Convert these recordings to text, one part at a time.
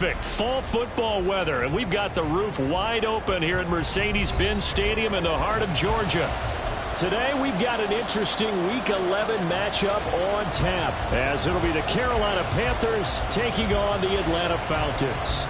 Perfect fall football weather, and we've got the roof wide open here at Mercedes-Benz Stadium in the heart of Georgia. Today we've got an interesting Week 11 matchup on tap, as it'll be the Carolina Panthers taking on the Atlanta Falcons.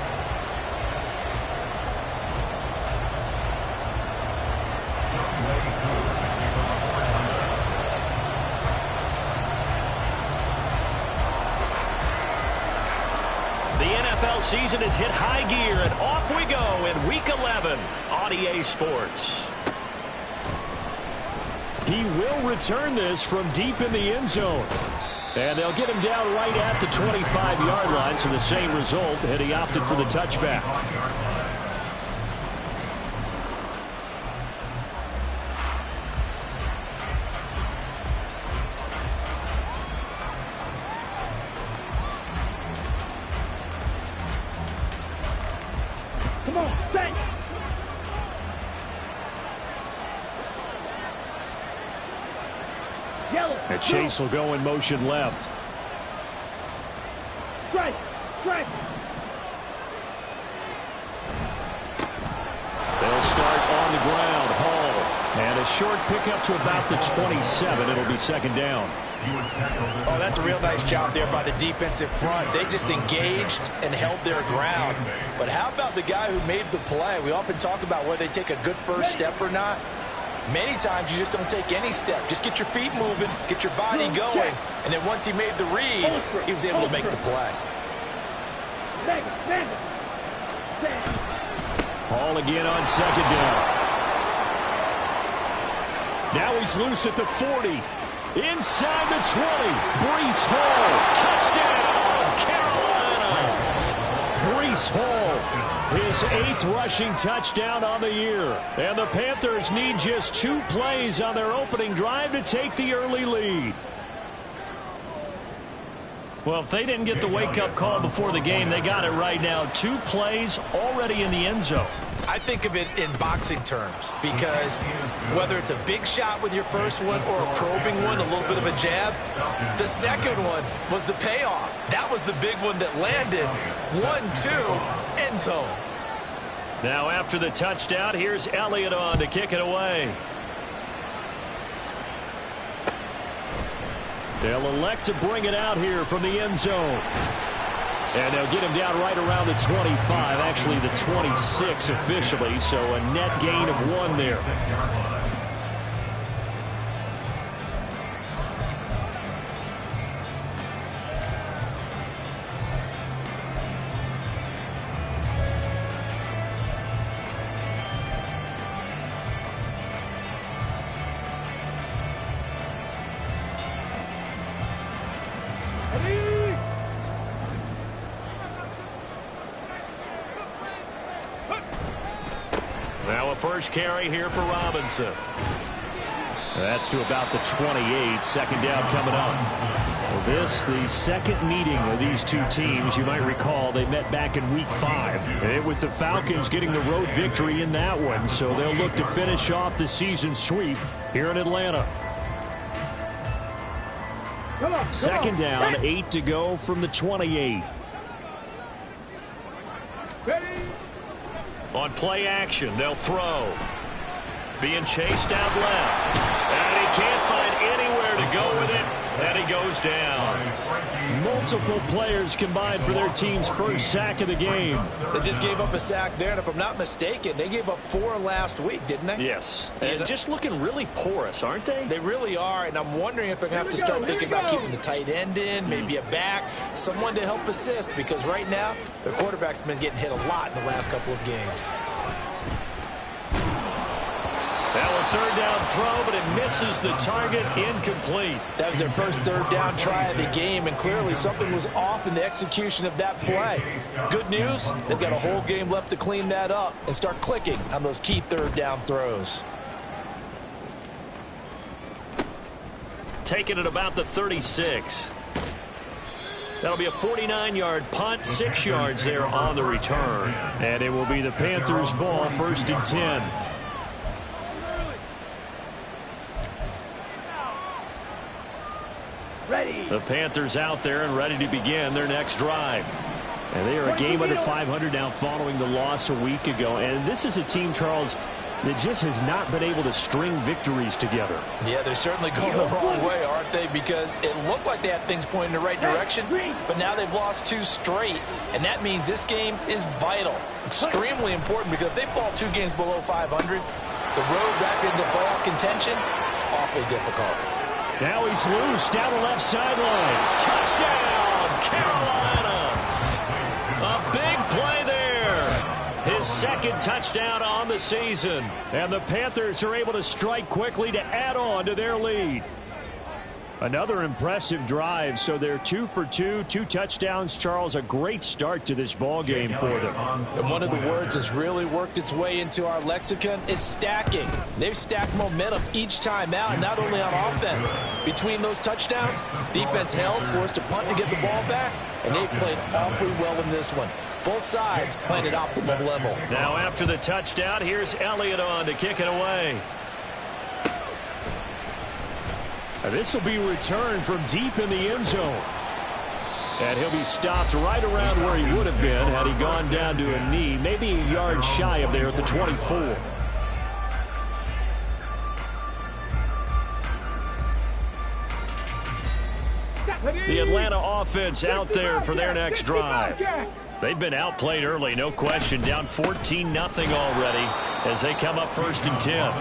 Season has hit high gear, and off we go in Week 11 on EA Sports. He will return this from deep in the end zone. And they'll get him down right at the 25-yard line, so the same result, and he opted for the touchback. And Chase will go in motion left. Strike. They'll start on the ground. Hall. And a short pickup to about the 27. It'll be second down. Oh, that's a real nice job there by the defensive front. They just engaged and held their ground. But how about the guy who made the play? We often talk about whether they take a good first step or not. Many times you just don't take any step. Just get your feet moving, get your body going, and then once he made the read, he was able to make the play. Hall again on second down. Now he's loose at the 40. Inside the 20. Breece Hall. Touchdown, Carolina. Breece Hall. His 8th rushing touchdown on the year. And the Panthers need just 2 plays on their opening drive to take the early lead. Well, if they didn't get the wake-up call before the game, they got it right now. 2 plays already in the end zone. I think of it in boxing terms, because whether it's a big shot with your first one or a probing one, a little bit of a jab, the second one was the payoff. That was the big one that landed. 1-2, end zone. Now after the touchdown, here's Elliott on to kick it away. They'll elect to bring it out here from the end zone. And they'll get him down right around the 25, actually the 26 officially, so a net gain of 1 there. Now a first carry here for Robinson. That's to about the 28. Second down coming up. Well, this, the second meeting of these 2 teams. You might recall they met back in Week 5. It was the Falcons getting the road victory in that one, so they'll look to finish off the season sweep here in Atlanta. Second down, 8 to go from the 28. On play action, they'll throw. Being chased out left. And he can't find anywhere to go with it. And he goes down. Multiple players combined for their team's first sack of the game. They just gave up a sack there, and if I'm not mistaken, they gave up 4 last week, didn't they? Yes. And just looking really porous, aren't they? They really are, and I'm wondering if they're going to have to start thinking about keeping the tight end in, maybe a back, someone to help assist, because right now, their quarterback's been getting hit a lot in the last couple of games. Now a third down throw, but it misses the target, incomplete. That was their first third down try of the game, and clearly something was off in the execution of that play. Good news, they've got a whole game left to clean that up and start clicking on those key third down throws. Taking it about the 36. That'll be a 49-yard punt, 6 yards there on the return. And it will be the Panthers' ball, 1st and 10. Ready. The Panthers out there and ready to begin their next drive. And they are a game under 500 now following the loss a week ago. And this is a team, Charles, that just has not been able to string victories together. Yeah, they're certainly going the wrong way, aren't they? Because it looked like they had things pointing in the right direction, but now they've lost 2 straight, and that means this game is vital, extremely important, because if they fall 2 games below 500, the road back into playoff contention, awfully difficult. Now he's loose down the left sideline. Touchdown, Carolina! A big play there. His second touchdown on the season. And the Panthers are able to strike quickly to add on to their lead. Another impressive drive, so they're 2 for 2, 2 touchdowns. Charles, a great start to this ball game for them. And one of the words that's really worked its way into our lexicon is stacking. They've stacked momentum each time out, not only on offense. Between those touchdowns, defense held, forced to punt to get the ball back, and they've played awfully well in this one. Both sides playing at optimal level. Now after the touchdown, here's Elliott on to kick it away. This will be returned from deep in the end zone. And he'll be stopped right around where he would have been had he gone down to a knee, maybe a yard shy of there at the 24. The Atlanta offense out there for their next drive. They've been outplayed early, no question, down 14-0 already as they come up 1st and 10.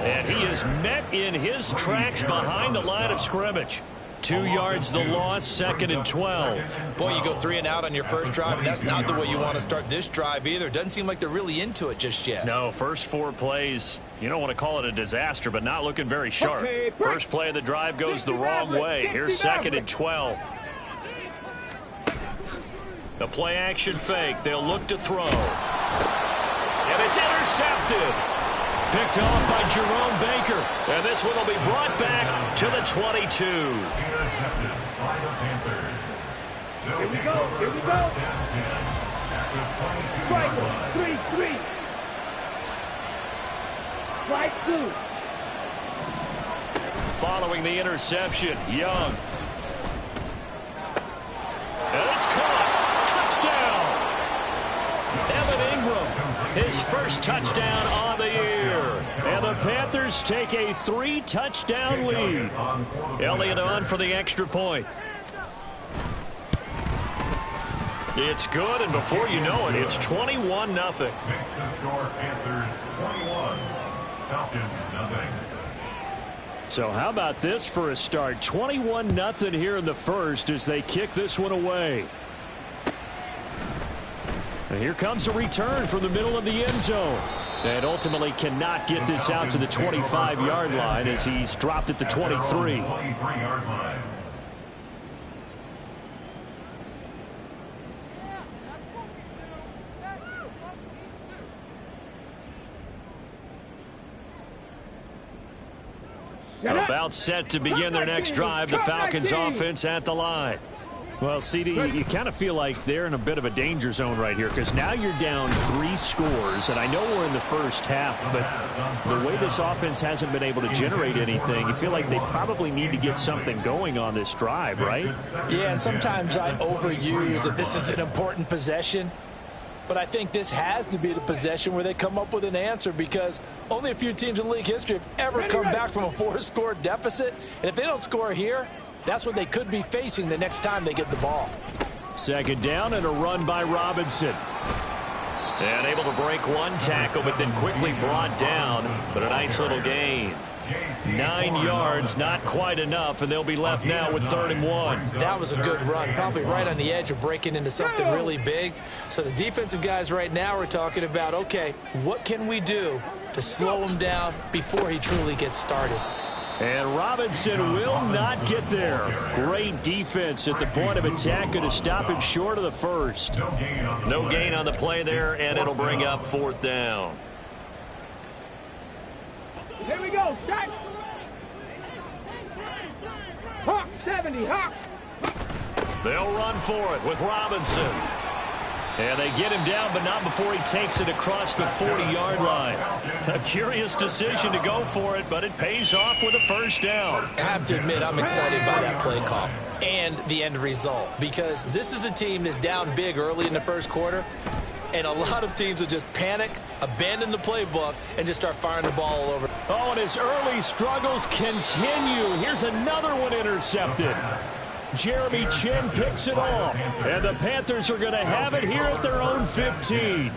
And he is met in his tracks behind the line of scrimmage. 2 yards the loss, 2nd and 12. Boy, you go 3 and out on your first drive, and that's not the way you want to start this drive either. Doesn't seem like they're really into it just yet. No, first 4 plays, you don't want to call it a disaster, but not looking very sharp. First play of the drive goes the wrong way. Here's 2nd and 12. The play action fake. They'll look to throw. And it's intercepted. Picked off by Jerome Baker. And this one will be brought back to the 22. Intercepted by the Panthers. Here we go. Here we go. Strike 3-3. Strike 2. Following the interception, Young. And it's caught. Touchdown. Evan Ingram, his first touchdown on the year. And the Panthers take a 3-touchdown lead. Elliott on for the extra point. It's good, and before you know it, it's 21-0. Makes the score Panthers 21, Falcons 0. So how about this for a start? 21-0 here in the first as they kick this one away. And here comes a return from the middle of the end zone. And ultimately cannot get this out to the 25-yard line as he's dropped at the 23. 23-yard line. About set to begin their next drive, the Falcons offense at the line. Well, CD, you kind of feel like they're in a bit of a danger zone right here because now you're down 3 scores, and I know we're in the first half, but the way this offense hasn't been able to generate anything, you feel like they probably need to get something going on this drive, right? Yeah, and sometimes I overuse that this is an important possession, but I think this has to be the possession where they come up with an answer because only a few teams in league history have ever come back from a 4-score deficit, and if they don't score here, that's what they could be facing the next time they get the ball. Second down and a run by Robinson. And able to break 1 tackle, but then quickly brought down. But a nice little gain. 9 yards, not quite enough, and they'll be left now with 3rd and 1. That was a good run, probably right on the edge of breaking into something really big. So the defensive guys right now are talking about, okay, what can we do to slow him down before he truly gets started? And Robinson will not get there. Great defense at the point of attack. Going to stop him short of the first. No gain on the play there, and it'll bring up 4th down. Here we go. Shot. Hawk 70. Hawk. They'll run for it with Robinson. And they get him down, but not before he takes it across the 40-yard line. A curious decision to go for it, but it pays off with a 1st down. I have to admit, I'm excited by that play call. and the end result, because this is a team that's down big early in the first quarter, and a lot of teams will just panic, abandon the playbook, and just start firing the ball all over. Oh, and his early struggles continue. Here's another one intercepted. Jeremy Chinn picks it off, and the Panthers are going to have it here at their own 15.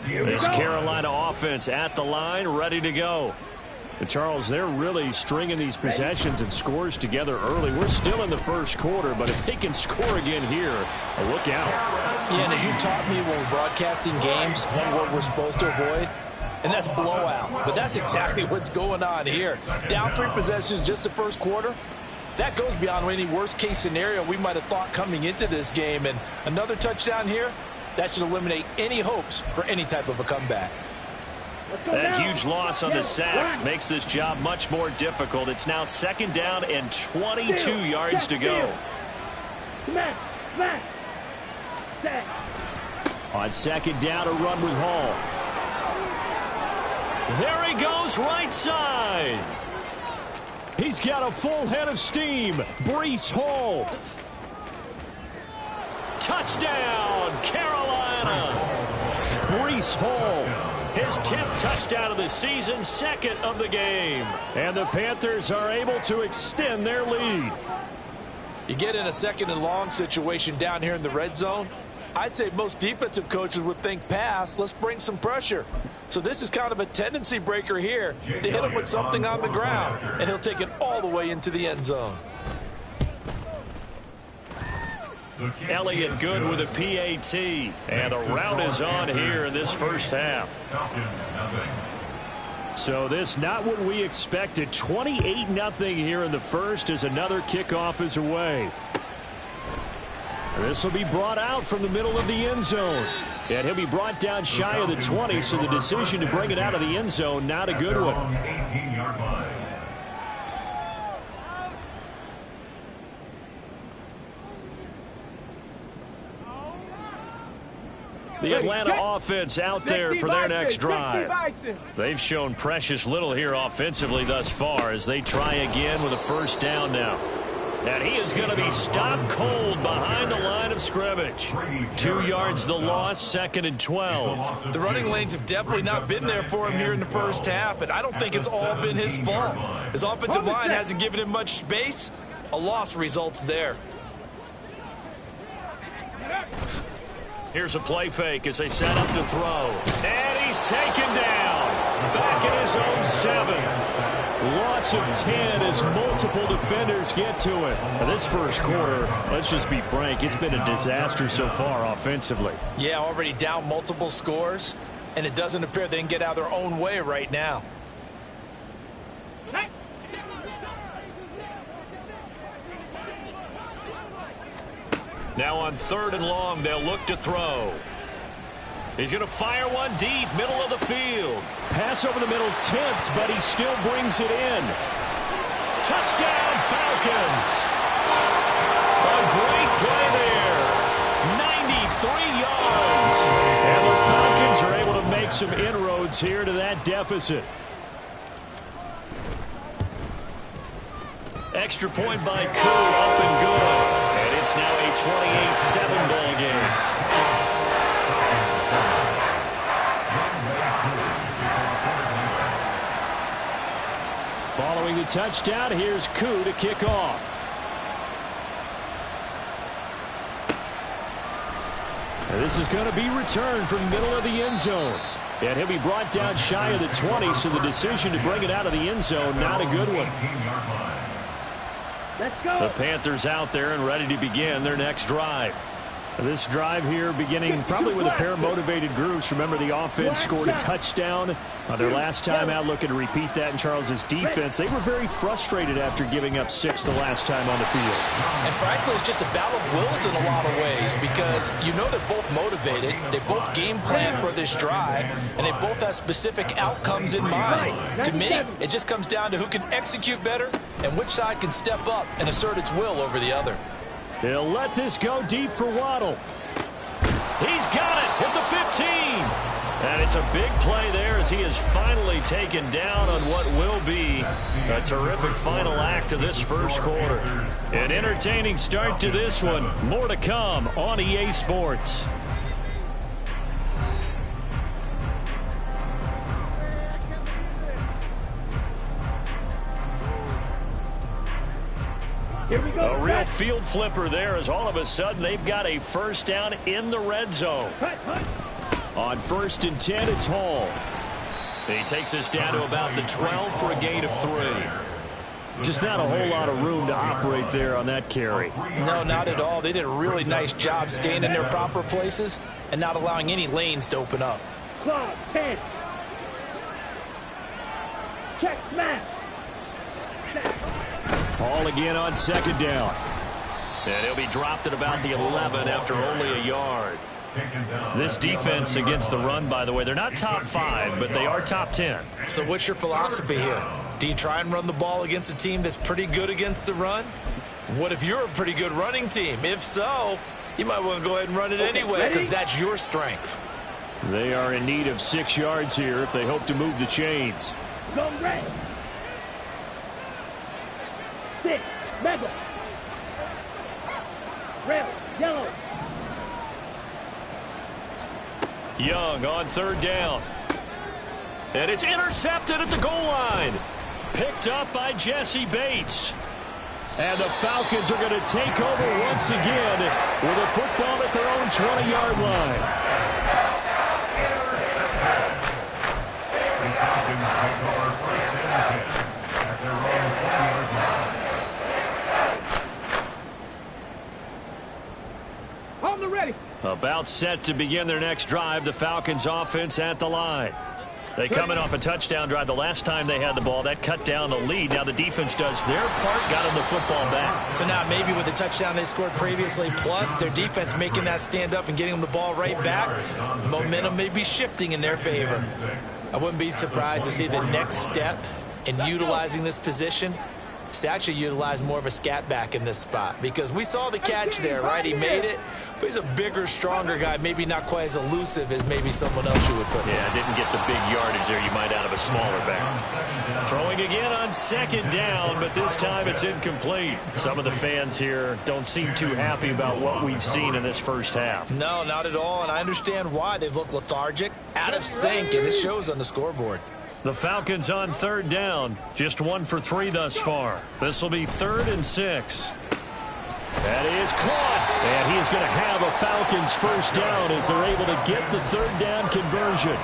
This Carolina offense at the line, ready to go. And Charles, they're really stringing these possessions and scores together early. We're still in the first quarter, but if they can score again here, look out. Yeah, and as you taught me when we're broadcasting games, one word we're supposed to avoid, and that's blowout. But that's exactly what's going on here. Down 3 possessions just the first quarter. That goes beyond any worst-case scenario we might have thought coming into this game. And another touchdown here, that should eliminate any hopes for any type of a comeback. That huge loss on the sack makes this job much more difficult. It's now 2nd down and 22 yards to go. On 2nd down, a run with Hall. There he goes, right side. He's got a full head of steam. Breece Hall. Touchdown, Carolina. Breece Hall. His 10th touchdown of the season, 2nd of the game. And the Panthers are able to extend their lead. You get in a 2nd and long situation down here in the red zone. I'd say most defensive coaches would think pass, let's bring some pressure. So this is kind of a tendency breaker here to hit him with something on the ground, and he'll take it all the way into the end zone. Elliott good with a PAT, and the rout is on here in this first half. So this not what we expected. 28-0 here in the first as another kickoff is away. This will be brought out from the middle of the end zone. And he'll be brought down shy of the 20, so the decision to bring it out of the end zone, not a good one. The Atlanta offense out there for their next drive. They've shown precious little here offensively thus far as they try again with a 1st down now. And he is going to be stopped cold behind the line of scrimmage. 2 yards the loss, 2nd and 12. The running lanes have definitely not been there for him here in the first half, and I don't think it's all been his fault. His offensive line hasn't given him much space. A loss results there. Here's a play fake as they set up to throw. And he's taken down. Back at his own 7. Loss of 10 as multiple defenders get to it. Now this first quarter, let's just be frank, it's been a disaster so far offensively. Yeah, already down multiple scores, and it doesn't appear they can get out of their own way right now. Now on 3rd and long, they'll look to throw. He's going to fire one deep, middle of the field. Pass over the middle, tipped, but he still brings it in. Touchdown, Falcons. A great play there. 93 yards. And the Falcons are able to make some inroads here to that deficit. Extra point by Koo, up and good. And it's now a 28-7 ball game. Following the touchdown, here's Koo to kick off. And this is going to be returned from the middle of the end zone. And he'll be brought down shy of the 20, so the decision to bring it out of the end zone, not a good one. Let's go. The Panthers out there and ready to begin their next drive. This drive here beginning probably with a pair of motivated groups. Remember, the offense scored a touchdown their last time out, looking to repeat that in Charles's defense. They were very frustrated after giving up 6 the last time on the field. And frankly, it's just a battle of wills in a lot of ways, because you know they're both motivated, they both game plan for this drive, and they both have specific outcomes in mind. To me, it just comes down to who can execute better and which side can step up and assert its will over the other. They'll let this go deep for Waddle. He's got it at the 15. And it's a big play there as he is finally taken down on what will be a terrific final act of this first quarter. An entertaining start to this one. More to come on EA Sports. Here we go. A real field flipper there as all of a sudden they've got a first down in the red zone. On 1st and 10, it's Hall. He takes us down to about the 12 for a gain of 3. Just not a whole lot of room to operate there on that carry. No, not at all. They did a really nice job staying in their proper places and not allowing any lanes to open up. Claw, 10. Check, smash. Hall again on 2nd down. And he'll be dropped at about the 11 after only a yard. This defense against the run, by the way, they're not top 5, but they are top 10. So what's your philosophy here? Do you try and run the ball against a team that's pretty good against the run? What if you're a pretty good running team? If so, you might want to go ahead and run it anyway because that's your strength. They are in need of 6 yards here if they hope to move the chains. Go red. 6. Mega. Red. Yellow. Young on 3rd down. And it's intercepted at the goal line. Picked up by Jesse Bates. And the Falcons are going to take over once again with a football at their own 20-yard line. The Falcons take over 1st and 10 at their own 20-yard line. On the ready. About set to begin their next drive, the Falcons offense at the line. They come in off a touchdown drive the last time they had the ball. That cut down the lead. Now the defense does their part, got them the football back. So now maybe with the touchdown they scored previously, plus their defense making that stand up and getting them the ball right back, momentum may be shifting in their favor. I wouldn't be surprised to see the next step in utilizing this position is to actually utilize more of a scat back in this spot, because we saw the catch there, right? He made it, but he's a bigger, stronger guy, maybe not quite as elusive as maybe someone else you would put in. Yeah, didn't get the big yardage there you might out of a smaller back. Throwing again on 2nd down, but this time it's incomplete. Some of the fans here don't seem too happy about what we've seen in this first half. No, not at all, and I understand why. They've looked lethargic, out of sync, and this shows on the scoreboard. The Falcons on 3rd down, just 1 for 3 thus far. This will be 3rd and 6. That is caught, and he is going to have a Falcons first down as they're able to get the 3rd down conversion.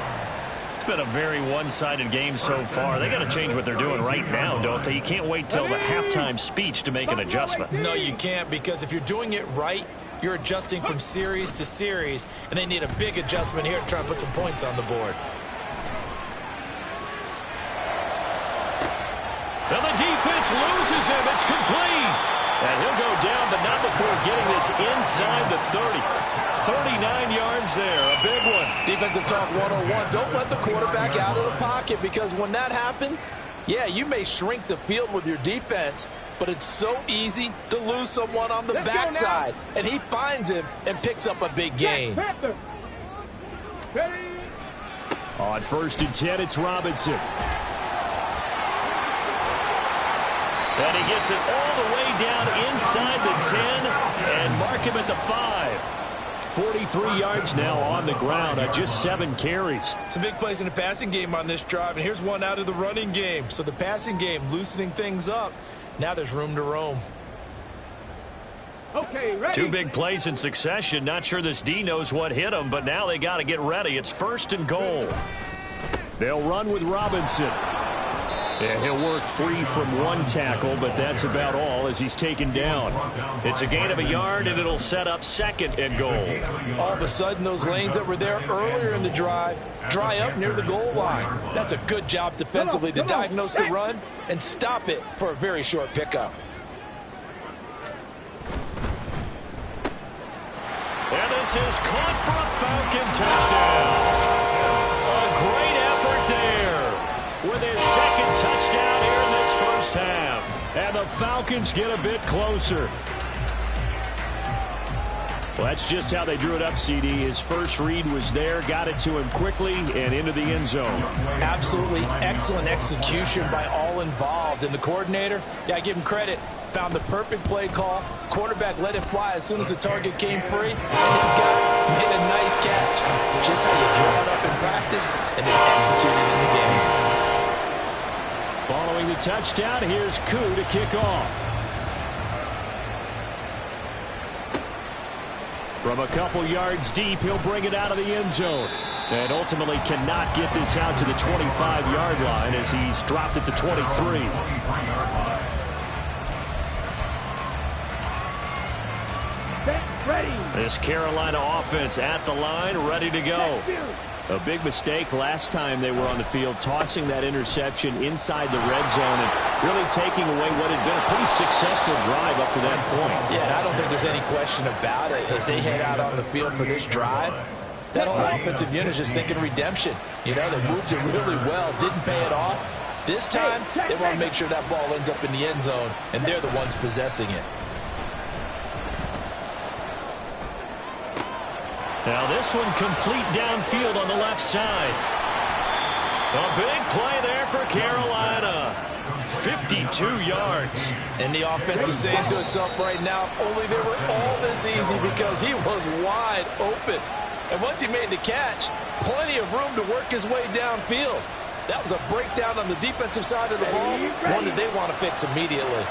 It's been a very one-sided game so far. They got to change what they're doing right now, don't they? You can't wait till the halftime speech to make an adjustment. No, you can't, because if you're doing it right, you're adjusting from series to series, and they need a big adjustment here to try and put some points on the board. And the defense loses him. It's complete. And he'll go down, but not before getting this inside the 30. 39 yards there, a big one. Defensive talk 101. Don't let the quarterback out of the pocket, because when that happens, yeah, you may shrink the field with your defense, but it's so easy to lose someone on the backside. And he finds him and picks up a big gain. On 1st and 10, it's Robinson. And he gets it all the way down inside the 10 and mark him at the 5. 43 yards now on the ground on just 7 carries. Some big plays in the passing game on this drive, and here's one out of the running game. So the passing game loosening things up. Now there's room to roam. Okay, ready. 2 big plays in succession. Not sure this D knows what hit him, but now they got to get ready. It's 1st and goal. They'll run with Robinson. And he'll work free from 1 tackle, but that's about all as he's taken down. It's a gain of a yard, and it'll set up 2nd and goal. All of a sudden, those lanes that were there earlier in the drive dry up near the goal line. That's a good job defensively to diagnose the run and stop it for a very short pickup. And this is caught for a Falcon touchdown. A great effort there with his 2nd touchdown here in this first half. And the Falcons get a bit closer. Well, that's just how they drew it up, CD. His first read was there, got it to him quickly, and into the end zone. Absolutely excellent execution by all involved. And the coordinator, got to give him credit, found the perfect play call. Quarterback let it fly as soon as the target came free, and this guy made a nice catch. Just how you draw it up in practice and then execute it in the game. Following the touchdown, here's Koo to kick off. From a couple yards deep, he'll bring it out of the end zone. And ultimately cannot get this out to the 25-yard line as he's dropped at the 23. This Carolina offense at the line, ready to go. A big mistake last time they were on the field, tossing that interception inside the red zone and really taking away what had been a pretty successful drive up to that point. Yeah, and I don't think there's any question about it. As they head out on the field for this drive, that whole offensive unit is just thinking redemption. You know, they moved it really well, didn't pay it off. This time, they want to make sure that ball ends up in the end zone, and they're the ones possessing it. Now this one complete downfield on the left side. A big play there for Carolina. 52 yards. And the offense is saying to itself right now, only they were all this easy because he was wide open. And once he made the catch, plenty of room to work his way downfield. That was a breakdown on the defensive side of the ball, one that they want to fix immediately.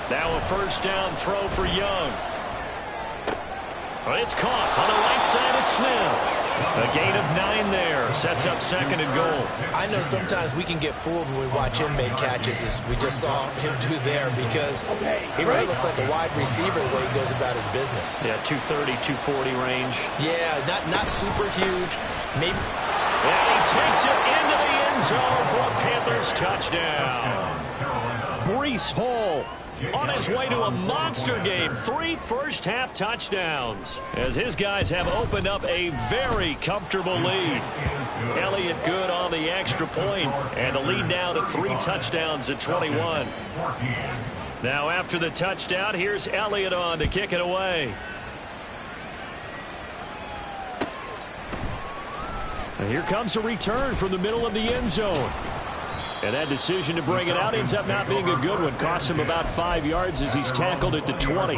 Now a first down throw for Young. It's caught on the right side of Smith. A gain of 9 there. Sets up second and goal. I know sometimes we can get fooled when we watch him make catches, as we just saw him do there, because he really looks like a wide receiver the way he goes about his business. Yeah, 230, 240 range. Yeah, not super huge. Maybe. And he takes it into the end zone for a Panthers touchdown. Breece Hall on his way to a monster game. 3 first-half touchdowns as his guys have opened up a very comfortable lead. Elliott good on the extra point, and the lead now to 3 touchdowns at 21. Now after the touchdown, here's Elliott on to kick it away. And here comes a return from the middle of the end zone. And that decision to bring it out ends up not being a good one. Costs him about 5 yards as he's tackled at the 20.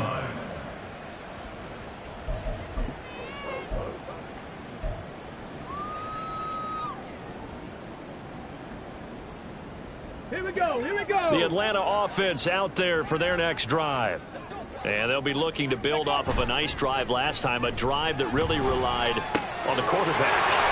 Here we go, here we go. The Atlanta offense out there for their next drive. And they'll be looking to build off of a nice drive last time, a drive that really relied on the quarterback.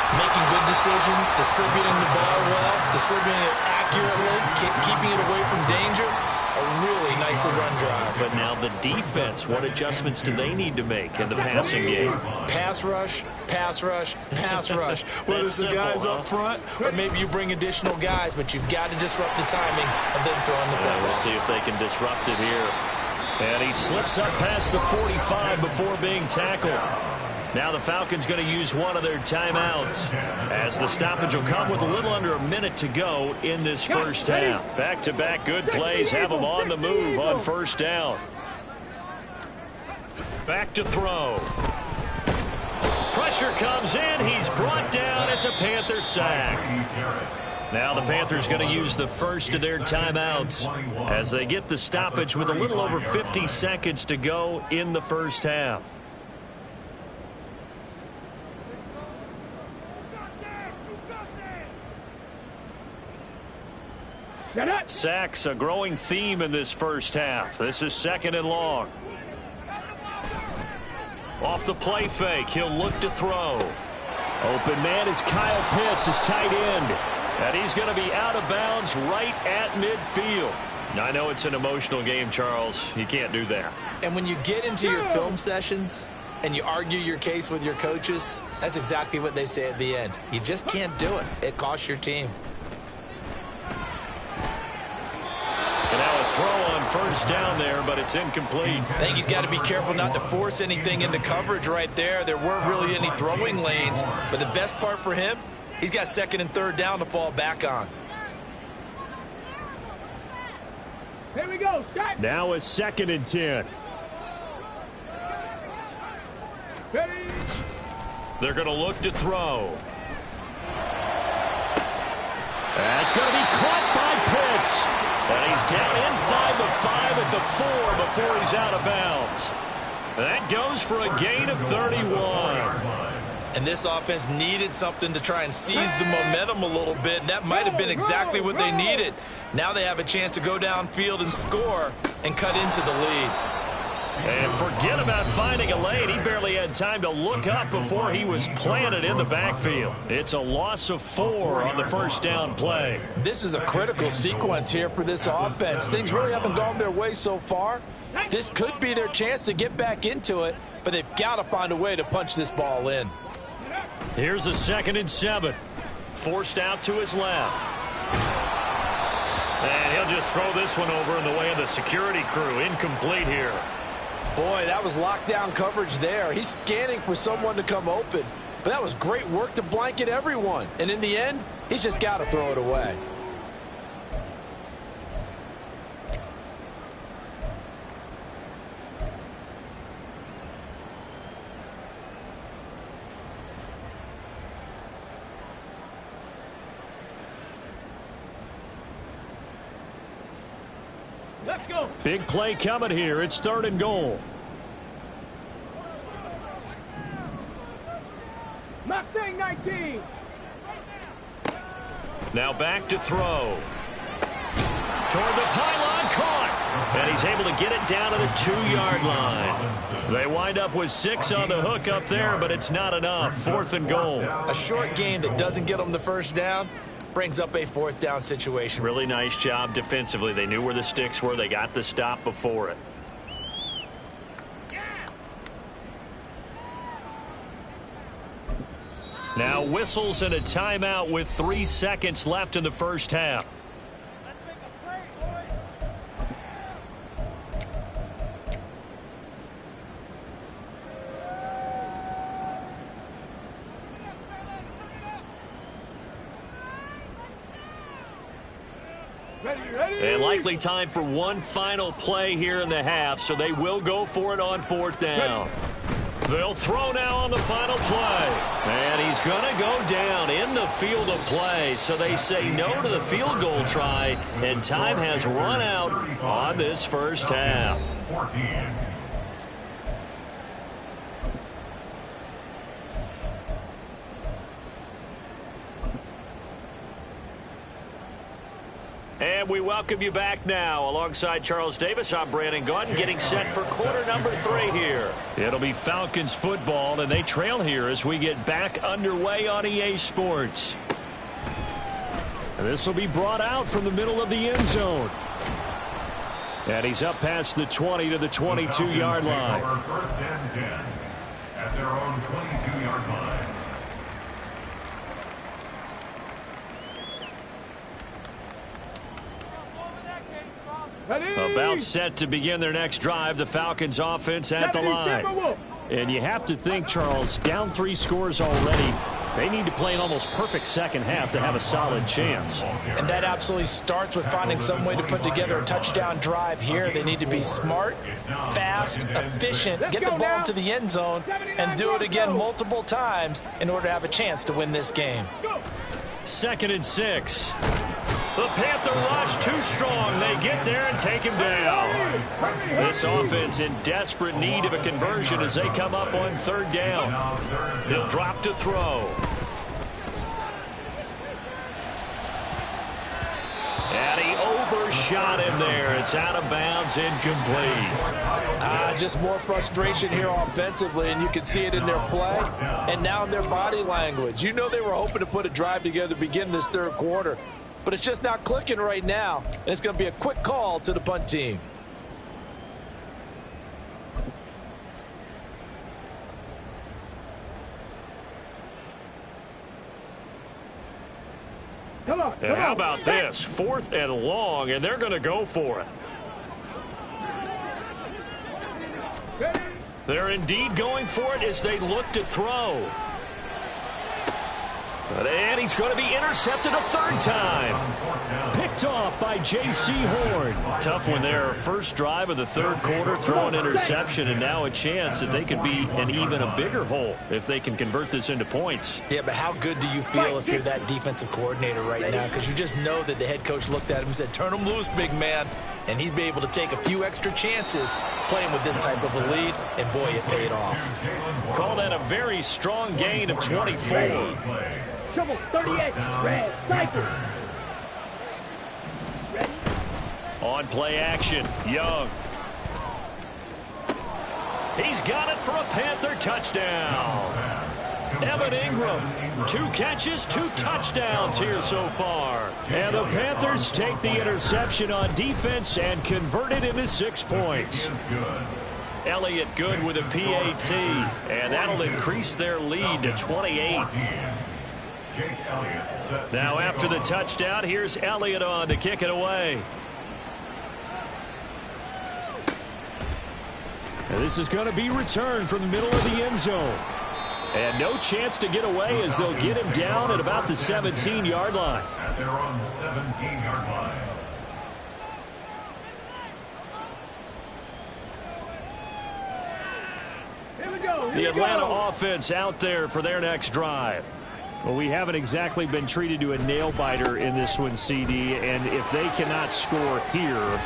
Making good decisions, distributing the ball well, distributing it accurately, keeping it away from danger. A really nicely run drive. But now the defense, what adjustments do they need to make in the passing game? Pass rush, pass rush, pass rush. Whether it's the guys up front or maybe you bring additional guys, but you've got to disrupt the timing of them throwing the football. We'll see if they can disrupt it here. And he slips up past the 45 before being tackled. Now the Falcons going to use one of their timeouts as the stoppage will come with a little under a minute to go in this first half. Back-to-back good plays have them on the move on first down. Back to throw. Pressure comes in. He's brought down. It's a Panther sack. Now the Panthers going to use the first of their timeouts as they get the stoppage with a little over 50 seconds to go in the first half. Sacks, a growing theme in this first half. This is second and long. Off the play fake, he'll look to throw. Open man is Kyle Pitts, his tight end. And he's going to be out of bounds right at midfield. Now, I know it's an emotional game, Charles. You can't do that. And when you get into your film sessions and you argue your case with your coaches, that's exactly what they say at the end. You just can't do it. It costs your team. And now a throw on first down there, but it's incomplete. I think he's got to be careful not to force anything into coverage right there. There weren't really any throwing lanes, but the best part for him, He's got second and third down to fall back on. Here we go. Shot. Now a 2nd and 10. Ready. They're going to look to throw. That's going to be caught by Pitts. And he's down inside the 5 at the 4 before he's out of bounds. That goes for a gain of 31. And this offense needed something to try and seize the momentum a little bit, and that might have been exactly what they needed. Now they have a chance to go downfield and score and cut into the lead. And forget about finding a lane. He barely had time to look up before he was planted in the backfield. It's a loss of 4 on the first down play. This is a critical sequence here for this offense. Things really haven't gone their way so far. This could be their chance to get back into it, but they've got to find a way to punch this ball in. Here's a 2nd and 7. Forced out to his left. And he'll just throw this one over in the way of the security crew. Incomplete here. Boy, that was lockdown coverage there. He's scanning for someone to come open. But that was great work to blanket everyone. And in the end, he's just got to throw it away. Let's go. Big play coming here. It's 3rd and goal. Mustang 19. Now back to throw. Toward the pylon, caught. And he's able to get it down to the 2-yard line. They wind up with 6 on the hook up there, but it's not enough. 4th and goal. A short game that doesn't get them the first down brings up a 4th down situation. Really nice job defensively. They knew where the sticks were. They got the stop before it. Now whistles and a timeout with 3 seconds left in the first half. And likely time for one final play here in the half, so they will go for it on 4th down. They'll throw now on the final play. And he's going to go down in the field of play, so they say no to the field goal try, and time has run out on this first half. 14. And we welcome you back now. Alongside Charles Davis, I'm Brandon Gunn, getting set for quarter number 3 here. It'll be Falcons football, and they trail here as we get back underway on EA Sports. And this will be brought out from the middle of the end zone. And he's up past the 20 to the 22-yard line. First and 10 at their own 22-yard line. About set to begin their next drive, the Falcons offense at the line. And you have to think, Charles, down 3 scores already. They need to play an almost perfect second half to have a solid chance. And that absolutely starts with finding some way to put together a touchdown drive here. They need to be smart, fast, efficient, get the ball to the end zone, and do it again multiple times in order to have a chance to win this game. 2nd and 6. The Panther rush too strong. They get there and take him down. This offense in desperate need of a conversion as they come up on 3rd down. He'll drop to throw. And he overshot him there. It's out of bounds, incomplete. Just more frustration here offensively, and you can see it in their play and now in their body language. You know they were hoping to put a drive together to begin this 3rd quarter. But it's just not clicking right now, and it's going to be a quick call to the punt team. Come on. And how about this? 4th and long, and they're going to go for it. They're indeed going for it as they look to throw. And he's going to be intercepted a third time. Picked off by J.C. Horn. Tough one there. First drive of the third quarter, throw an interception, and now a chance that they could be in even a bigger hole if they can convert this into points. Yeah, but how good do you feel if you're that defensive coordinator right now? Because you just know that the head coach looked at him and said, turn him loose, big man. And he'd be able to take a few extra chances playing with this type of a lead, and boy, it paid off. Call that a very strong gain of 24. Trouble, 38, red, cycle. Ready? On play action, Young. He's got it for a Panther touchdown. Evan Ingram, 2 catches, 2 touchdowns here so far. And the Panthers take the interception on defense and convert it into 6 points. Elliott Good with a PAT, and that'll increase their lead to 28. Now after the touchdown, here's Elliott on to kick it away. And this is going to be returned from the middle of the end zone. And no chance to get away as they'll get him down at about the 17-yard line. At their own 17-yard line. Here we go. The Atlanta offense out there for their next drive. Well, we haven't exactly been treated to a nail-biter in this one, CD, and if they cannot score here,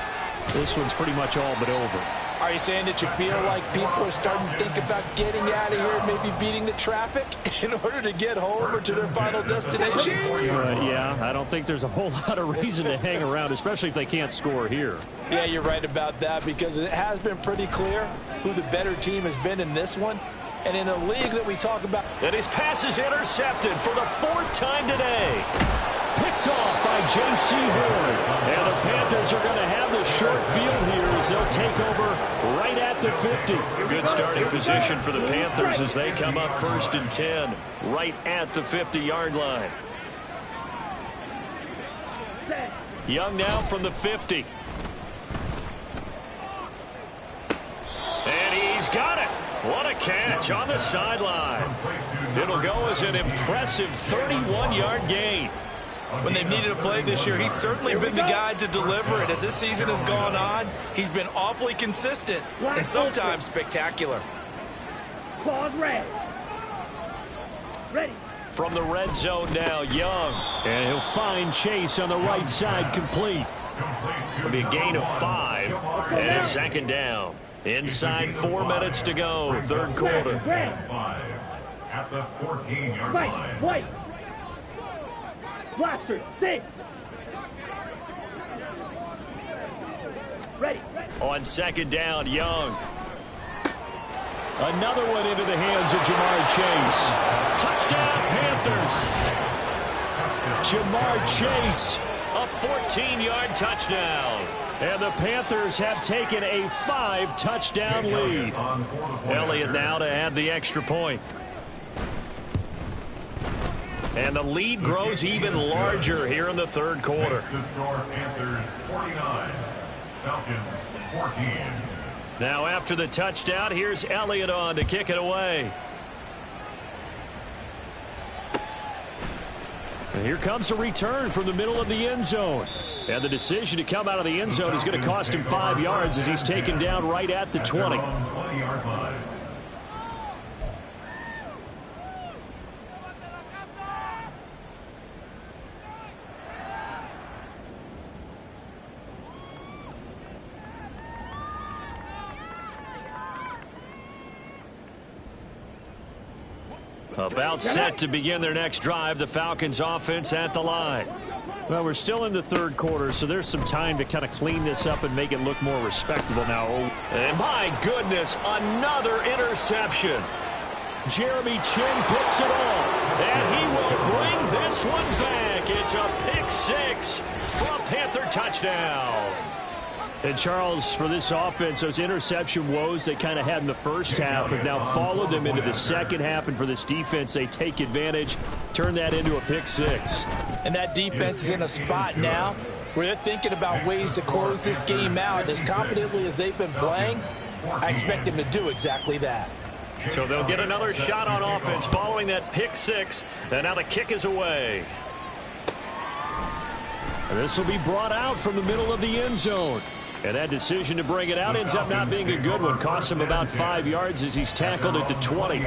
this one's pretty much all but over. Are you saying that you feel like people are starting to think about getting out of here, maybe beating the traffic in order to get home or to their final destination? Yeah, I don't think there's a whole lot of reason to hang around, especially if they can't score here. Yeah, you're right about that, because it has been pretty clear who the better team has been in this one. And in a league that we talk about. And his pass is intercepted for the 4th time today. Picked off by J.C. Horn. And the Panthers are going to have the short field here as they'll take over right at the 50. Good starting position for the Panthers as they come up 1st and 10 right at the 50-yard line. Young now from the 50. And he's got it. What a catch on the sideline. It'll go as an impressive 31-yard gain. When they've needed a play this year, he's certainly been the guy to deliver it. As this season has gone on, he's been awfully consistent and sometimes spectacular. Pause, red. Ready. From the red zone now, Young. And he'll find Chase on the right side, complete. It'll be a gain of 5. And it's 2nd down. Inside 4 minutes to go, 3rd quarter. 5 at the 14-yard line. White. Blaster, 6. Ready. On 2nd down, Young. Another one into the hands of Jamar Chase. Touchdown, Panthers. Jamar Chase, a 14-yard touchdown. And the Panthers have taken a 5-touchdown lead. Elliott now to add the extra point. And the lead grows even larger here in the 3rd quarter. The score, Panthers 49, Falcons 14. Now after the touchdown, here's Elliott on to kick it away. And here comes a return from the middle of the end zone. And the decision to come out of the end zone is going to cost him 5 yards as he's taken down right at the 20. 20-yard line. About set to begin their next drive, the Falcons offense at the line. Well, we're still in the 3rd quarter, so there's some time to kind of clean this up and make it look more respectable now. And my goodness, another interception. Jeremy Chinn picks it off, and he will bring this one back. It's a pick 6 for a Panther touchdown. And Charles, for this offense, those interception woes they kind of had in the first half have now followed them into the second half. And for this defense, they take advantage, turn that into a pick 6. And that defense is in a spot now where they're thinking about ways to close this game out. As confidently as they've been playing, I expect them to do exactly that. So they'll get another shot on offense following that pick six. And now the kick is away. And this will be brought out from the middle of the end zone. And that decision to bring it out ends up not being a good one. Cost him about 5 yards as he's tackled at the 20.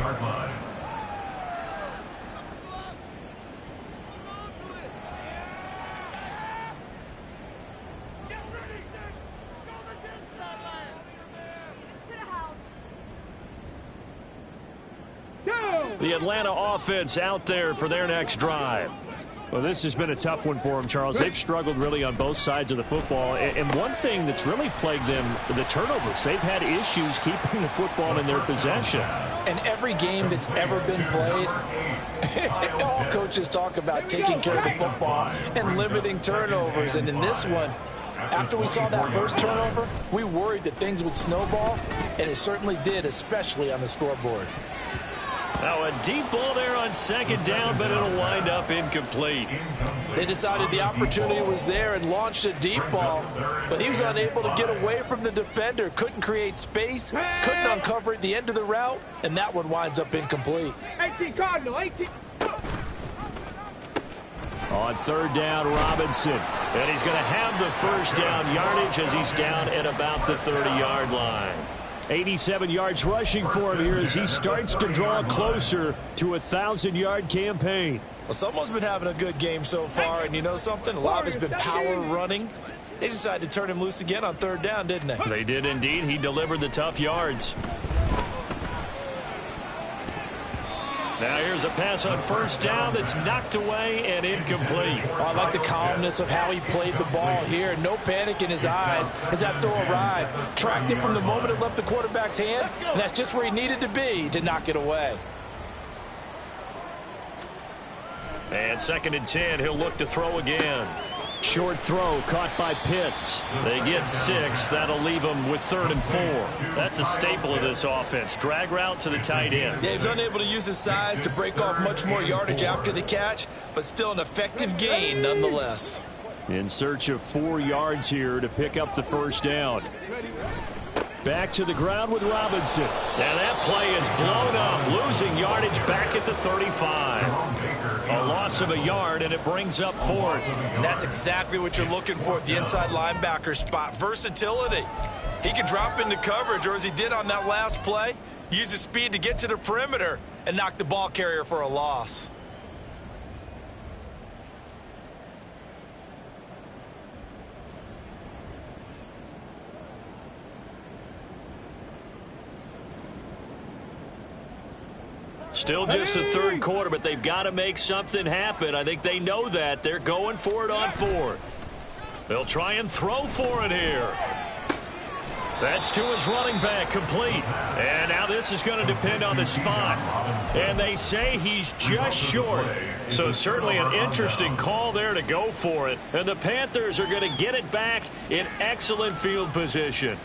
The Atlanta offense out there for their next drive. Well, this has been a tough one for them, Charles. They've struggled really on both sides of the football. And one thing that's really plagued them, the turnovers. They've had issues keeping the football in their possession. And every game that's ever been played, all coaches talk about taking care of the football and limiting turnovers. And in this one, after we saw that first turnover, we worried that things would snowball, and it certainly did, especially on the scoreboard. Now a deep ball there on second down, but it'll wind up incomplete. They decided the opportunity was there and launched a deep ball, but he was unable to get away from the defender. Couldn't create space, couldn't uncover at the end of the route, and that one winds up incomplete. 18 Cardinal, 18. On third down, Robinson. And he's going to have the first down yardage as he's down at about the 30-yard line. 87 yards rushing for him here as he starts to draw closer to a 1,000-yard campaign. Well, someone's been having a good game so far, and you know something? A lot of it's been power running. They decided to turn him loose again on third down, didn't they? They did indeed. He delivered the tough yards. Now here's a pass on first down that's knocked away and incomplete. Oh, I like the calmness of how he played the ball here. No panic in his eyes as that throw arrived. Tracked it from the moment it left the quarterback's hand, and that's just where he needed to be to knock it away. And 2nd and 10, he'll look to throw again. Short throw caught by Pitts. They get 6. That'll leave them with 3rd and 4. That's a staple of this offense. Drag route to the tight end. Yeah, he was unable to use his size to break off much more yardage after the catch, but still an effective gain nonetheless. In search of 4 yards here to pick up the first down. Back to the ground with Robinson. And that play is blown up, losing yardage back at the 35. A loss of a yard, and it brings up 4th. And that's exactly what you're looking for at the inside linebacker spot. Versatility. He can drop into coverage, or as he did on that last play, use his speed to get to the perimeter and knock the ball carrier for a loss. Still just the 3rd quarter, but they've got to make something happen. I think they know that. They're going for it on 4th. They'll try and throw for it here. That's to his running back, complete. And now this is going to depend on the spot. And they say he's just short. So certainly an interesting call there to go for it. And the Panthers are going to get it back in excellent field position.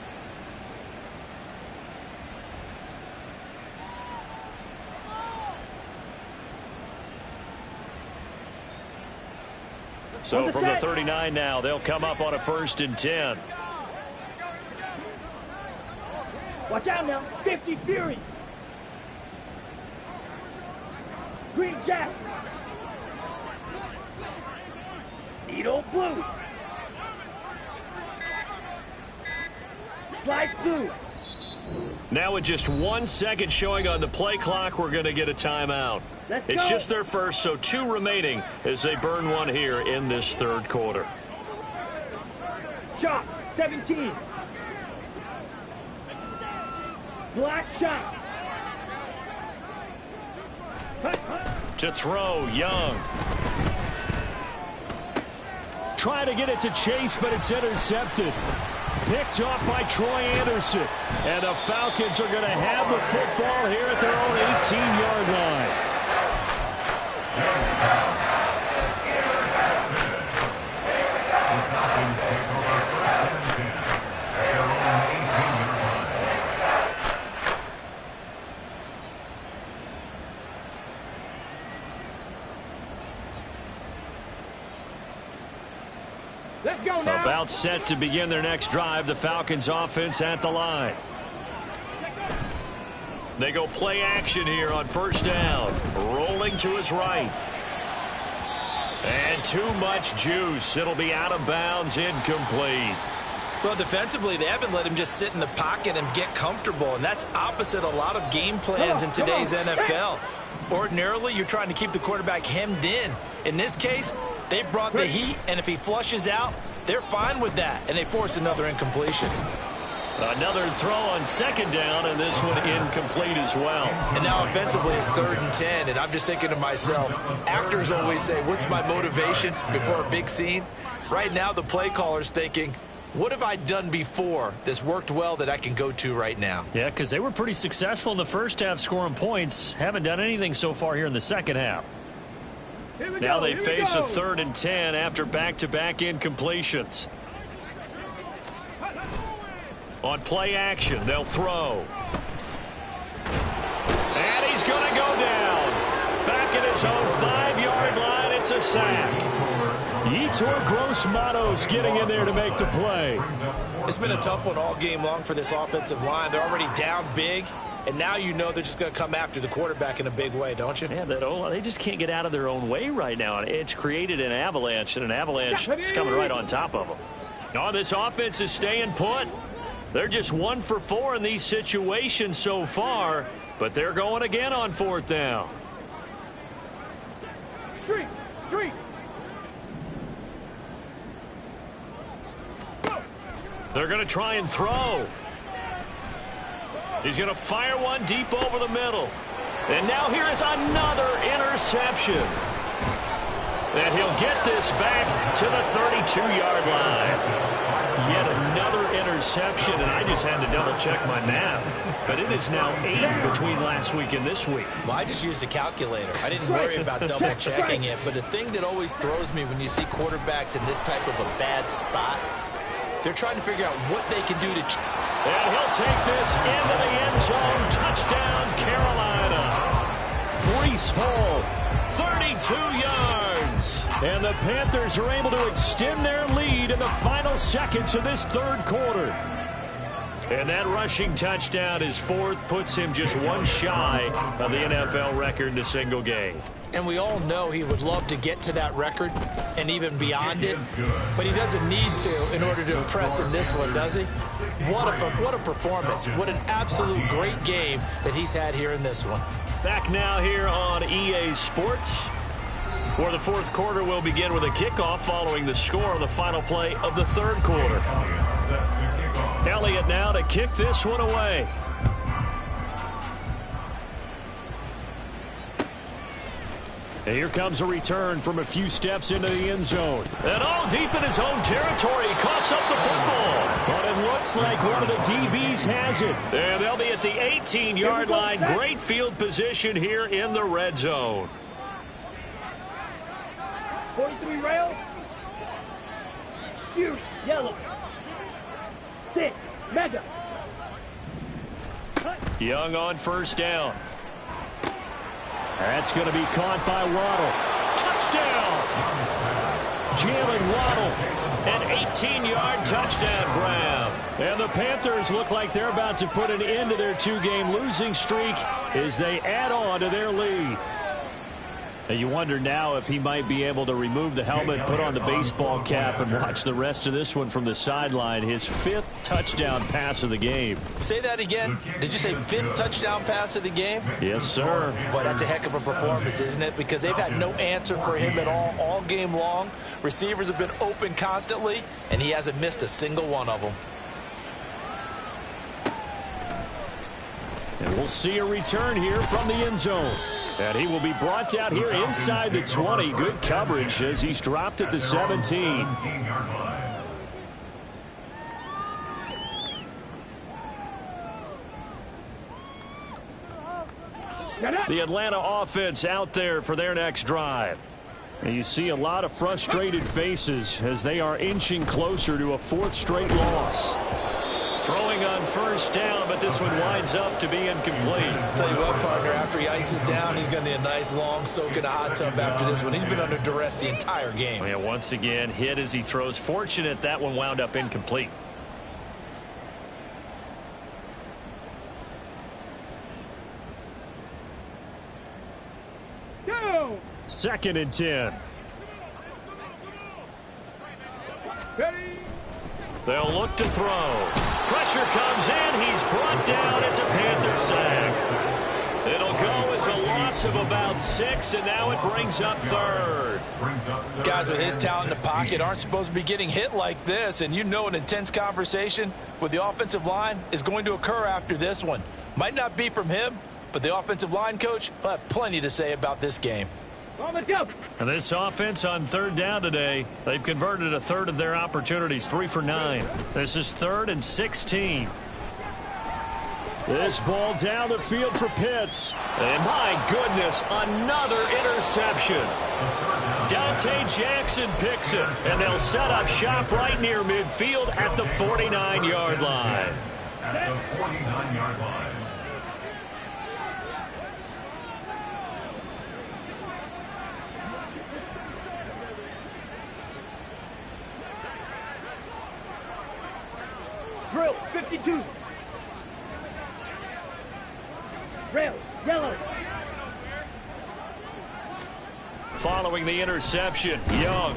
So from the 39 now, they'll come up on a 1st and 10. Watch out now. 50 Fury. Green Jack. Needle Blue. Slice Blue. Now with just 1 second showing on the play clock, we're going to get a timeout. It's just their first, so 2 remaining as they burn 1 here in this 3rd quarter. Shot, 17. Black shot. To throw, Young. Try to get it to Chase, but it's intercepted. Picked off by Troy Anderson. And the Falcons are going to have the football here at their own 18-yard line. Let's go now. About set to begin their next drive. The Falcons offense at the line. They go play action here on first down. Rolling to his right. And too much juice. It'll be out of bounds, incomplete. Well, defensively, they haven't let him just sit in the pocket and get comfortable, and that's opposite a lot of game plans in today's NFL. Ordinarily, you're trying to keep the quarterback hemmed in. In this case, they brought the heat, and if he flushes out, they're fine with that, and they force another incompletion. Another throw on second down, and this one incomplete as well. And now offensively it's 3rd and 10, and I'm just thinking to myself, actors always say, what's my motivation before a big scene? Right now the play caller's thinking, what have I done before that's worked well that I can go to right now? Yeah, because they were pretty successful in the first half scoring points. Haven't done anything so far here in the second half. Now they face a 3rd and 10 after back-to-back incompletions. On play action, they'll throw. And he's going to go down. Back at his own 5-yard line, it's a sack. Yetur Gross-Matos getting in there to make the play. It's been a tough one all game long for this offensive line. They're already down big, and now you know they're just going to come after the quarterback in a big way, don't you? Yeah, they just can't get out of their own way right now. It's created an avalanche, and an avalanche is coming right on top of them. Oh, this offense is staying put. They're just 1 for 4 in these situations so far, but they're going again on 4th down. Three. They're going to try and throw. He's going to fire one deep over the middle. And now here is another interception. And he'll get this back to the 32-yard line. Yet another interception, and I just had to double-check my math. But it is now 8 between last week and this week. Well, I just used a calculator. I didn't worry about double-checking it. But the thing that always throws me when you see quarterbacks in this type of a bad spot, they're trying to figure out what they can do to... And he'll take this into the end zone. Touchdown, Carolina. Breece Hall, 32 yards. And the Panthers are able to extend their lead in the final seconds of this 3rd quarter. And that rushing touchdown, his 4th, puts him just 1 shy of the NFL record in a single game. And we all know he would love to get to that record and even beyond it, but he doesn't need to in order to impress in this one, does he? What a performance. What an absolute great game that he's had here in this one. Back now here on EA Sports, where the 4th quarter will begin with a kickoff following the score of the final play of the 3rd quarter. Elliott now to kick this one away. And here comes a return from a few steps into the end zone. And all deep in his own territory, he coughs up the football. But it looks like one of the DBs has it. And they'll be at the 18-yard line. Great field position here in the red zone. 43 rails. Huge. Yellow. 6. Mega. Young on first down. That's going to be caught by Waddle. Touchdown! Jalen Waddle, an 18-yard touchdown grab. And the Panthers look like they're about to put an end to their 2-game losing streak as they add on to their lead. And you wonder now if he might be able to remove the helmet, put on the baseball cap, and watch the rest of this one from the sideline. His 5th touchdown pass of the game. Say that again. Did you say 5th touchdown pass of the game? Yes, sir. Boy, that's a heck of a performance, isn't it? Because they've had no answer for him at all game long. Receivers have been open constantly, and he hasn't missed a single one of them. And we'll see a return here from the end zone. And he will be brought down here inside the 20. Good coverage as he's dropped at the 17. The Atlanta offense out there for their next drive. And you see a lot of frustrated faces as they are inching closer to a 4th straight loss. Throwing on first down, but this one winds up to be incomplete. Tell you what, partner, after he ices down, he's going to need a nice long soak in a hot tub after this one. He's been under duress the entire game. Yeah, once again, hit as he throws. Fortunate that one wound up incomplete. 2nd and 10. Ready. They'll look to throw. Pressure comes in. He's brought down. It's a Panther sack. It'll go as a loss of about 6, and now it brings up 3rd. Guys with his talent in the pocket aren't supposed to be getting hit like this, and you know an intense conversation with the offensive line is going to occur after this one. Might not be from him, but the offensive line coach will have plenty to say about this game. Come on, let's go. And this offense on 3rd down today, they've converted a third of their opportunities, 3 for 9. This is 3rd and 16. This ball down the field for Pitts. And my goodness, another interception. Dante Jackson picks it, and they'll set up shop right near midfield at the 49-yard line. At the 49-yard line. Drill, 52. Rail, yellow. Following the interception, Young.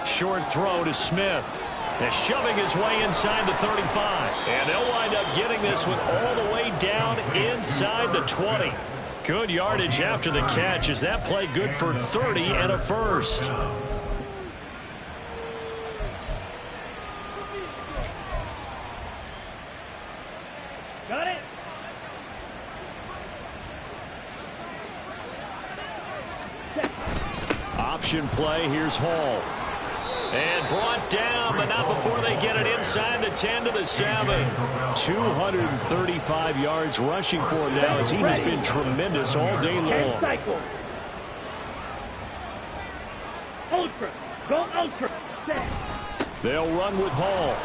Short throw to Smith. And shoving his way inside the 35. And they'll wind up getting this one all the way down inside the 20. Good yardage after the catch. Is that play good for 30 and a first? Got it. Option play. Here's Hall. And brought down, but not before they get it inside the 10 to the 7. 235 yards rushing for him now as he has been tremendous all day long. Cycle. Ultra. Go ultra. Set. They'll run with Hall.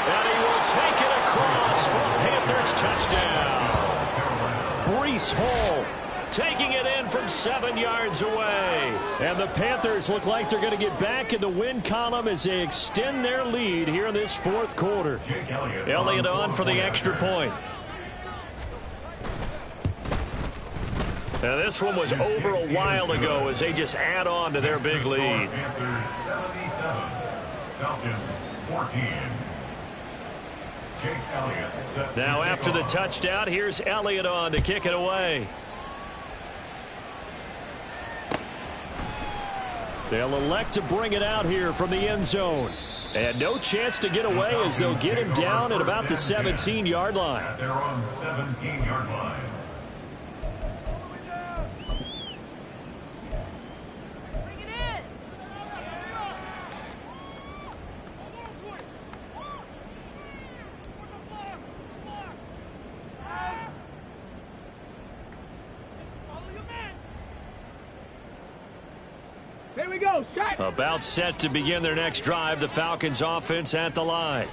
And he will take it across for a Panthers touchdown. Breece Hall taking it in from 7 yards away. And the Panthers look like they're going to get back in the win column as they extend their lead here in this 4th quarter. Elliott on for the extra point. Now this one was over a while ago as they just add on to their big lead. Panthers 77, Falcons 14. Jake Elliott set to Now kick after the off. touchdown, here's Elliott on to kick it away. They'll elect to bring it out here from the end zone. And no chance to get away as they'll get him down at about the 17-yard line. At their own 17-yard line. Bring it in. Here we go. Shot. About set to begin their next drive. The Falcons offense at the line.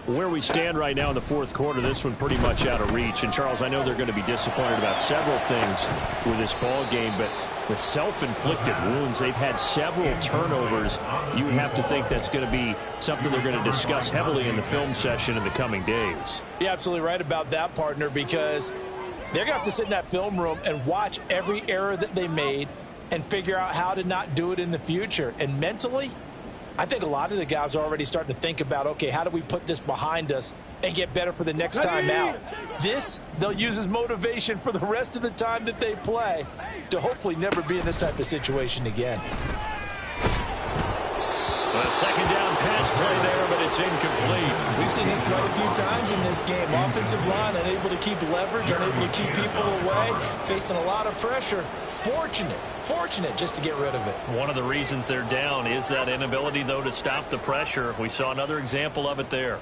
Where we stand right now in the 4th quarter, this one pretty much out of reach. And, Charles, I know they're going to be disappointed about several things with this ball game, but the self-inflicted wounds, they've had several turnovers. You would have to think that's going to be something they're going to discuss heavily in the film session in the coming days. You're absolutely right about that, partner, because they're going to have to sit in that film room and watch every error that they made and figure out how to not do it in the future. And mentally, I think a lot of the guys are already starting to think about, okay, how do we put this behind us and get better for the next time out? This, they'll use as motivation for the rest of the time that they play to hopefully never be in this type of situation again. A 2nd down pass play there, but it's incomplete. We've seen this quite a few times in this game. Offensive line unable to keep leverage, unable to keep people away, facing a lot of pressure. Fortunate just to get rid of it. One of the reasons they're down is that inability, though, to stop the pressure. We saw another example of it there.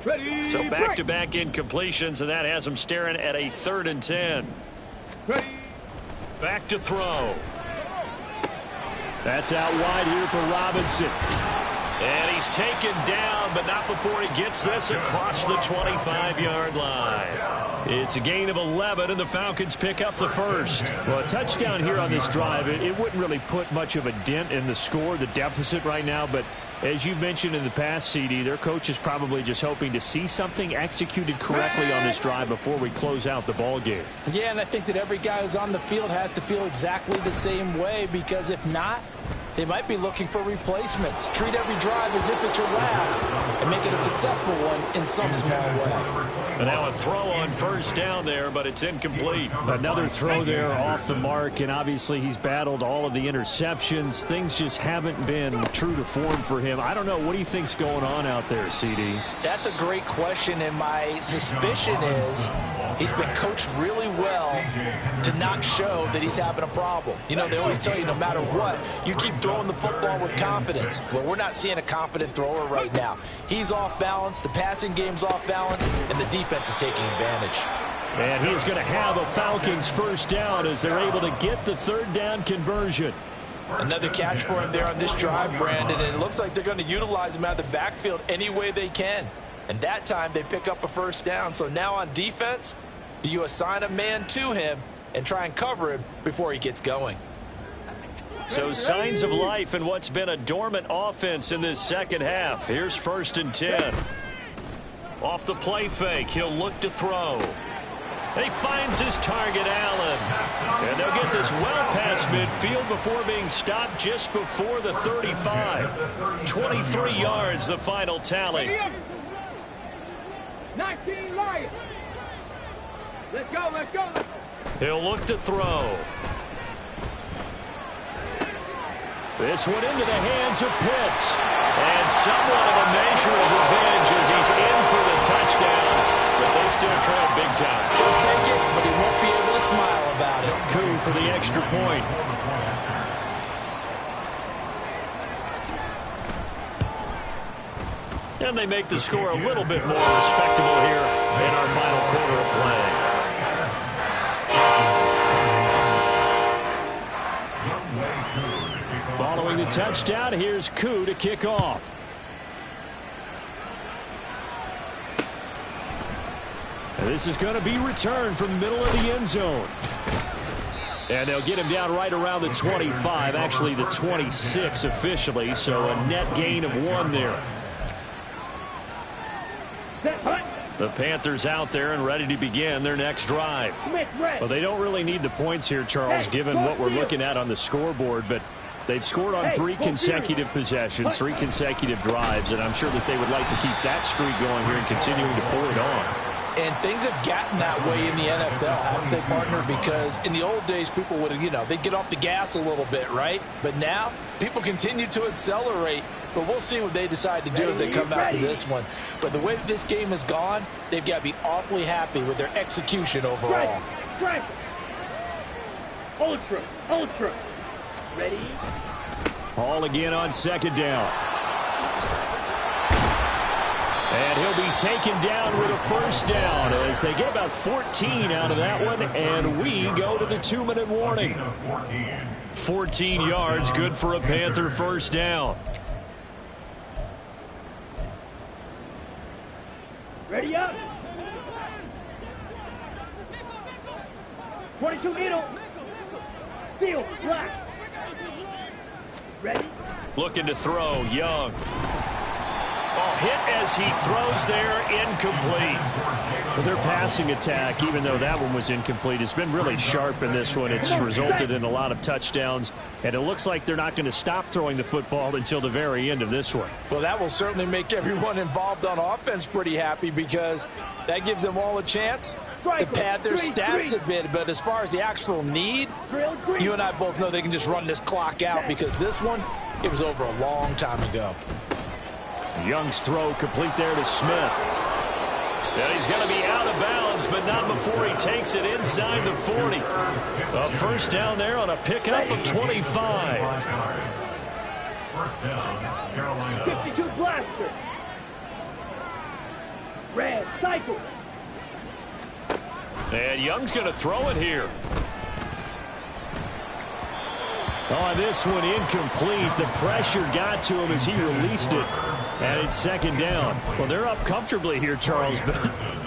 Ready. So back-to-back incompletions, and that has them staring at a 3rd and 10. Ready. Back to throw. That's out wide here for Robinson. And he's taken down, but not before he gets this across the 25-yard line. It's a gain of 11, and the Falcons pick up the first. Well, a touchdown here on this drive, it wouldn't really put much of a dent in the score, the deficit right now, but as you've mentioned in the past, CD, their coach is probably just hoping to see something executed correctly on this drive before we close out the ball game. Yeah, and I think that every guy who's on the field has to feel exactly the same way, because if not, they might be looking for replacements. Treat every drive as if it's your last and make it a successful one in some small way. And now a throw on first down there, but it's incomplete. Another throw there off the mark, and obviously he's battled all of the interceptions. Things just haven't been true to form for him. I don't know. What do you think's going on out there, CD? That's a great question, and my suspicion is he's been coached really well to not show that he's having a problem. You know, they always tell you no matter what, you keep throwing the football with confidence. Well, we're not seeing a confident thrower right now. He's off balance, the passing game's off balance, and the defense is taking advantage. And he is going to have a Falcons first down as they're able to get the third down conversion. Another catch for him there on this drive, Brandon, and it looks like they're going to utilize him out of the backfield any way they can. And that time they pick up a first down. So now on defense, do you assign a man to him and try and cover him before he gets going? So signs of life in what's been a dormant offense in this second half. Here's 1st and 10. Off the play fake, he'll look to throw. And he finds his target, Allen. And they'll get this well past midfield before being stopped just before the 35. 23 yards, the final tally. 19 Lions. Let's go, let's go. He'll look to throw. This one into the hands of Pitts. And somewhat of a measure of revenge as he's in for the touchdown. But they still trail big time. He'll take it, but he won't be able to smile about it. Koo for the extra point. And they make the score a little bit more respectable here in our final quarter of play. Following the touchdown, here's Koo to kick off. And this is going to be returned from the middle of the end zone. And they'll get him down right around the 25, actually the 26 officially, so a net gain of 1 there. The Panthers out there and ready to begin their next drive. Well, they don't really need the points here, Charles, given what we're looking at on the scoreboard, but they've scored on 3 consecutive possessions, 3 consecutive drives, and I'm sure that they would like to keep that streak going here and continuing to pour it on. And things have gotten that way in the NFL, haven't they, partner? Because in the old days, people would, they'd get off the gas a little bit, right? But now, people continue to accelerate. But we'll see what they decide to do as they come out of this one. But the way that this game has gone, they've got to be awfully happy with their execution overall. Strike. Ultra. Ultra. Ready? Ball again on 2nd down. And he'll be taken down with a first down as they get about 14 out of that one, and we go to the 2-minute warning. 14 yards, good for a Panther first down. Ready up. 22 middle. Steel, black. Ready? Looking to throw, Young. Oh, hit as he throws there, incomplete. Well, their passing attack, even though that one was incomplete, has been really sharp in this one. It's resulted in a lot of touchdowns, and it looks like they're not going to stop throwing the football until the very end of this one. Well, that will certainly make everyone involved on offense pretty happy because that gives them all a chance to pad their stats a bit. But as far as the actual need, you and I both know they can just run this clock out because this one, it was over a long time ago. Young's throw complete there to Smith. And he's going to be out of bounds, but not before he takes it inside the 40. A first down there on a pickup of 25. First down, Carolina. 52 blaster. Red, cycle. And Young's going to throw it here. Oh, this one incomplete. The pressure got to him as he released it. And it's second down. Well, they're up comfortably here, Charles, but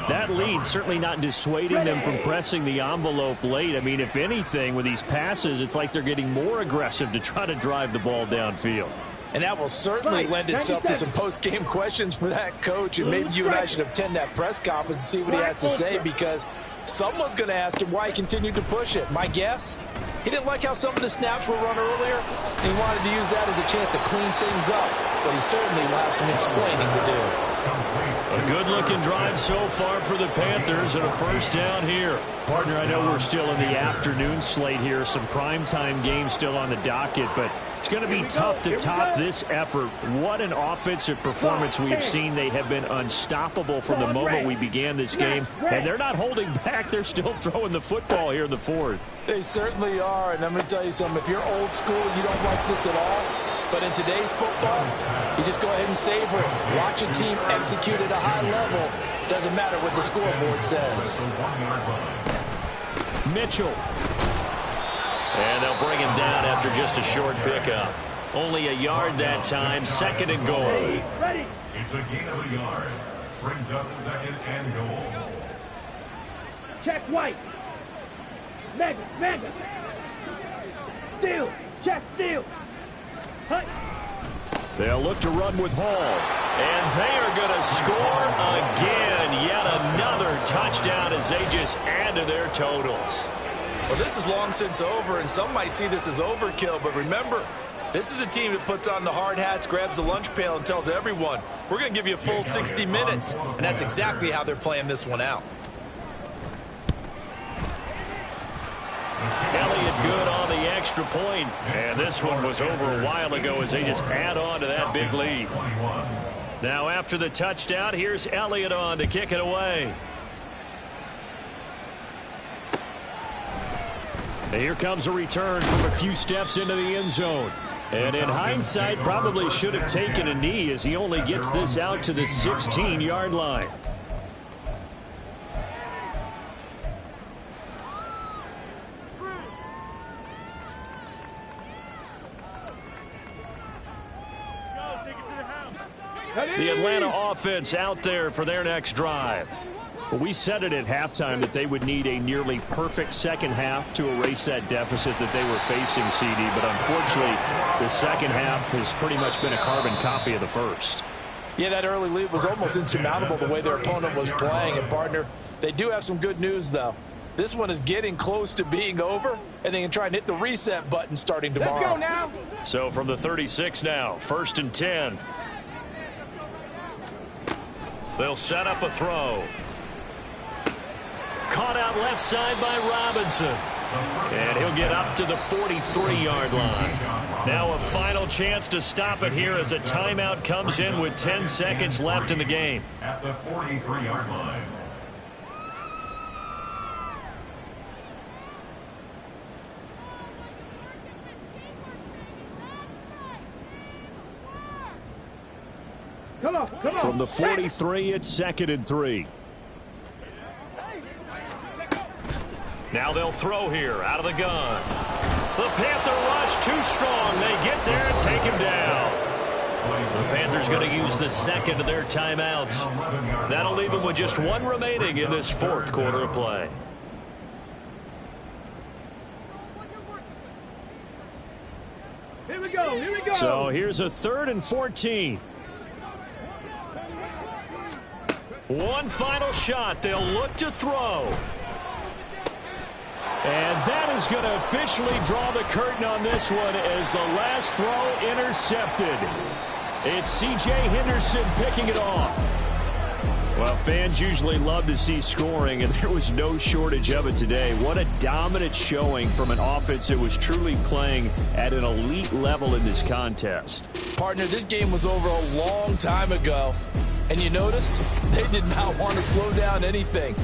that lead certainly not dissuading them from pressing the envelope late. I mean, if anything, with these passes, it's like they're getting more aggressive to try to drive the ball downfield. And that will certainly lend itself to some post-game questions for that coach. And maybe you and I should attend that press conference and see what he has to say, because someone's going to ask him why he continued to push it. My guess, he didn't like how some of the snaps were run earlier, and he wanted to use that as a chance to clean things up. But he certainly will have some explaining to do. A good-looking drive so far for the Panthers, and a first down here. Partner, I know we're still in the afternoon slate here, some primetime games still on the docket, but it's going to be tough to top this effort. What an offensive performance we have seen. They have been unstoppable from the moment we began this game, and they're not holding back. They're still throwing the football here in the fourth. They certainly are, and I'm going to tell you something. If you're old school, you don't like this at all. But in today's football, you just go ahead and savor it. Watch a team execute at a high level. Doesn't matter what the scoreboard says. Mitchell. And they'll bring him down after just a short pickup. Only a yard that time, second and goal. Ready. It's a gain of a yard. Brings up second and goal. Check White. Mega. Steal. Check steal. Hut. They'll look to run with Hall. And they are going to score again. Yet another touchdown as they just add to their totals. Well, this is long since over, and some might see this as overkill. But remember, this is a team that puts on the hard hats, grabs the lunch pail, and tells everyone, we're going to give you a full 60 minutes. And that's exactly how they're playing this one out. Elliott good on the extra point. And this one was over a while ago as they just add on to that big lead. Now after the touchdown, here's Elliott on to kick it away. And here comes a return from a few steps into the end zone. And in hindsight, probably should have taken a knee as he only gets this out to the 16-yard line. The Atlanta offense out there for their next drive. Well, we said it at halftime that they would need a nearly perfect second half to erase that deficit that they were facing, CD. But unfortunately, the second half has pretty much been a carbon copy of the first. Yeah, that early lead was almost insurmountable the way their opponent was playing. And, partner, they do have some good news, though. This one is getting close to being over, and they can try and hit the reset button starting tomorrow. Let's go now. So from the 36 now, 1st and 10. They'll set up a throw. Caught out left side by Robinson. And he'll get up to the 43-yard line. Now a final chance to stop it here as a timeout comes in with 10 seconds left in the game. At the 43-yard line. Come on. From the 43, it's 2nd and 3. Now they'll throw here out of the gun. The Panther rush too strong. They get there and take him down. The Panthers going to use the second of their timeouts. That'll leave them with just one remaining in this fourth quarter of play. Here we go. So here's a 3rd and 14. One final shot. They'll look to throw. And that is going to officially draw the curtain on this one as the last throw intercepted. It's C.J. Henderson picking it off. Well, fans usually love to see scoring, and there was no shortage of it today. What a dominant showing from an offense that was truly playing at an elite level in this contest. Partner, this game was over a long time ago. And you noticed they did not want to slow down anything.